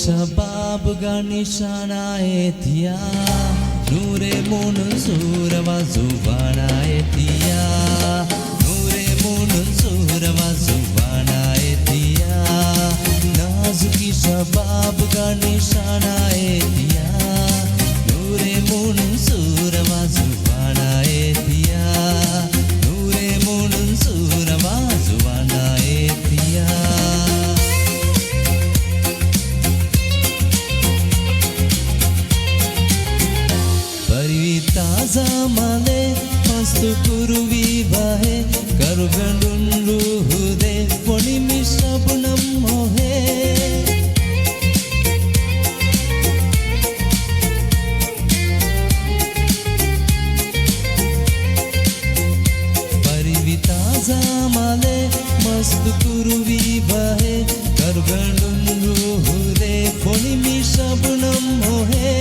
शबाब का निशाना एतिया नूरे मुन सूरवा जुबाना एतिया नूरे मुन सूरवा जुबाना एतिया नाजुकी शबाब का निशाना एतिया नूरे मुन सूरवा जुबाना एतिया नूरे मुन सूरवा जुबाना एतिया ताजा माले मस्त कुरुवी बाहे करुगंडुंडु हुदे पोनी मिश्रबुनम मोहे परिवी ताजा माले मस्त कुरुवी बाहे करुगंडुंडु हुदे पोनी मिश्रबुनम मोहे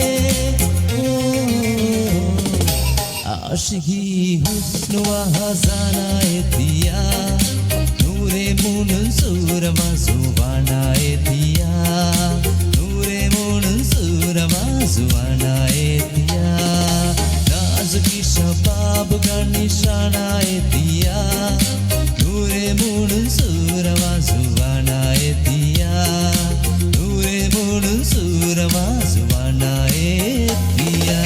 आशिकी हुस्न व हज़ाना एतिया नूरे मुन सूरमा जुबाना एतिया नूरे मुन सूरमा जुबाना एतिया नाजुकी शबाब का निशाना एतिया नूरे मुन सूरमा जुबाना एतिया नूरे मुन सूरमा जुबाना एतिया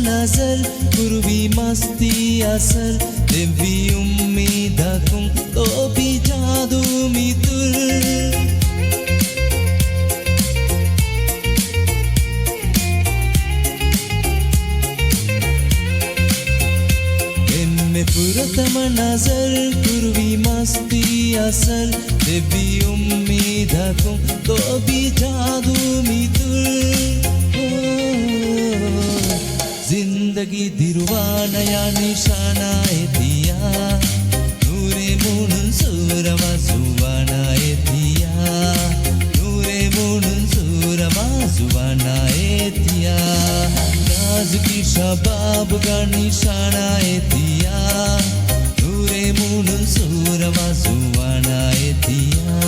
नजर कुर्बी मस्ती असर दिव्य उम्मीदकुम तो भी जादू मितुर इनमें पुरतम नजर कुर्बी मस्ती असर दिव्य उम्मीदकुम तो भी जादू मितुर जिंदगी दिरुवानया निशाना एतिया नूरे मुन सूरमा जुबाना एतिया नूरे मुन सूरमा जुबाना एतिया नाजुकी शबाब का निशाना एतिया नूरे मुन सूरमा जुबाना एतिया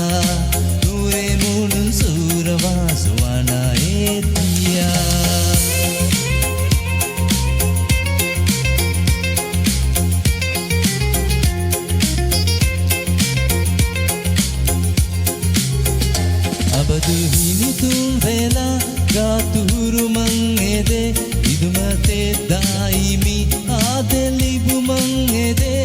नूरे मुन सूरमा जुबाना एतिया Abadhini tum vela gaturu mangede idumate daimi adelibu mangede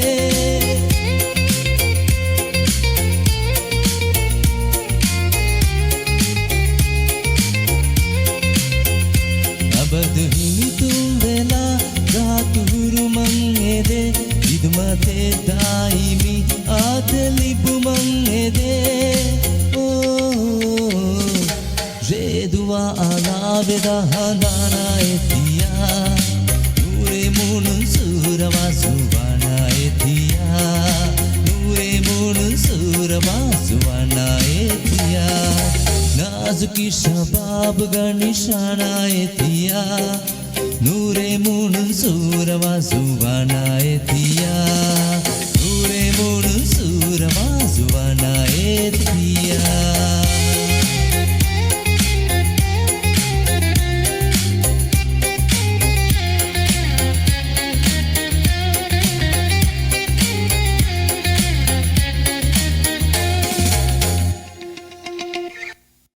Abadhini tum vela gaturu mangede idumate daimi adelibu mangede Jedua ala veda hadana etia Nure munun surama subana etia Nure munun surama subana etia Nazuki shabab ga nishana etia Nure munun surama subana etia